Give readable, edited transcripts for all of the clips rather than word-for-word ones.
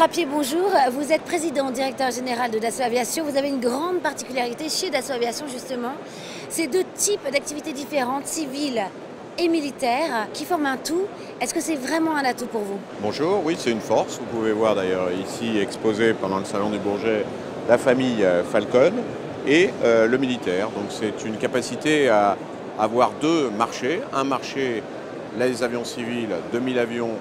Trappier, bonjour. Vous êtes président, directeur général de Dassault Aviation. Vous avez une grande particularité chez Dassault Aviation, justement. C'est deux types d'activités différentes, civiles et militaires, qui forment un tout. Est-ce que c'est vraiment un atout pour vous? Bonjour, oui, c'est une force. Vous pouvez voir d'ailleurs ici exposé pendant le Salon du Bourget la famille Falcon et le militaire. Donc c'est une capacité à avoir deux marchés. Un marché, les avions civils, 2000 avions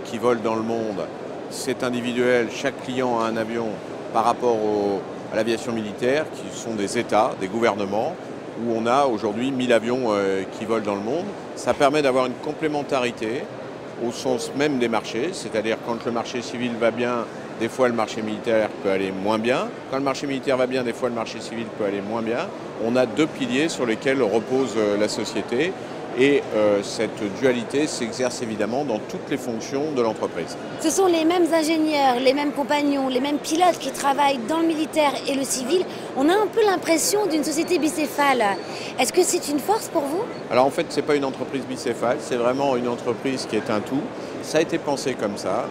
qui volent dans le monde. C'est individuel, chaque client a un avion par rapport à l'aviation militaire, qui sont des États, des gouvernements, où on a aujourd'hui 1000 avions qui volent dans le monde. Ça permet d'avoir une complémentarité au sens même des marchés, c'est-à-dire quand le marché civil va bien, des fois le marché militaire peut aller moins bien. Quand le marché militaire va bien, des fois le marché civil peut aller moins bien. On a deux piliers sur lesquels repose la société. Et cette dualité s'exerce évidemment dans toutes les fonctions de l'entreprise. Ce sont les mêmes ingénieurs, les mêmes compagnons, les mêmes pilotes qui travaillent dans le militaire et le civil. On a un peu l'impression d'une société bicéphale. Est-ce que c'est une force pour vous? Alors en fait, ce n'est pas une entreprise bicéphale, c'est vraiment une entreprise qui est un tout. Ça a été pensé comme ça.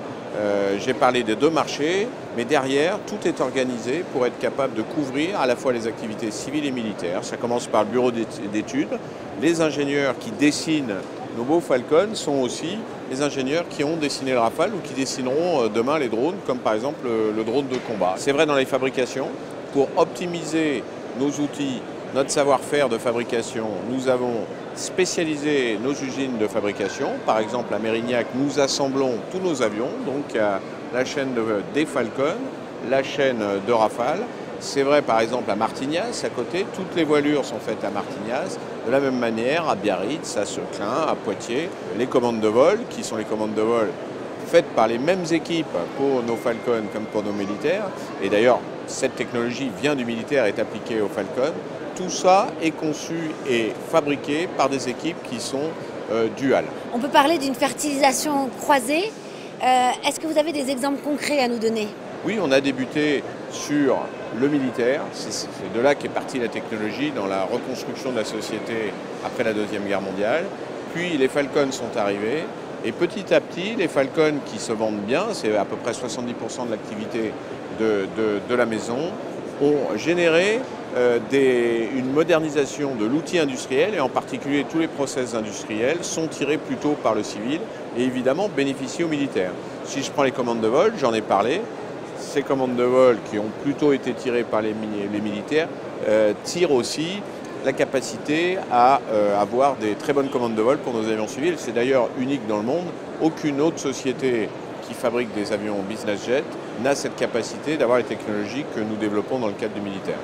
J'ai parlé des deux marchés, mais derrière, tout est organisé pour être capable de couvrir à la fois les activités civiles et militaires. Ça commence par le bureau d'études. Les ingénieurs qui dessinent nos beaux Falcons sont aussi les ingénieurs qui ont dessiné le Rafale ou qui dessineront demain les drones, comme par exemple le drone de combat. C'est vrai dans les fabrications. Pour optimiser nos outils, notre savoir-faire de fabrication, nous avons spécialisé nos usines de fabrication. Par exemple, à Mérignac, nous assemblons tous nos avions, donc la chaîne des Falcon, la chaîne de Rafale. C'est vrai par exemple à Martignas, à côté, toutes les voilures sont faites à Martignas. De la même manière, à Biarritz, à Seclin, à Poitiers, les commandes de vol, qui sont les commandes de vol faites par les mêmes équipes pour nos Falcon comme pour nos militaires. Et d'ailleurs, cette technologie vient du militaire et est appliquée aux Falcon. Tout ça est conçu et fabriqué par des équipes qui sont duales. On peut parler d'une fertilisation croisée. Est-ce que vous avez des exemples concrets à nous donner? Oui, on a débuté sur le militaire. C'est de là qu'est partie la technologie dans la reconstruction de la société après la Deuxième Guerre mondiale. Puis les Falcons sont arrivés. Et petit à petit, les Falcons qui se vendent bien, c'est à peu près 70% de l'activité de la maison, ont généré une modernisation de l'outil industriel et en particulier tous les process industriels sont tirés plutôt par le civil et évidemment bénéficient aux militaires. Si je prends les commandes de vol, j'en ai parlé, ces commandes de vol qui ont plutôt été tirées par les militaires tirent aussi la capacité à avoir des très bonnes commandes de vol pour nos avions civils. C'est d'ailleurs unique dans le monde. Aucune autre société qui fabrique des avions business jet n'a cette capacité d'avoir les technologies que nous développons dans le cadre du militaire.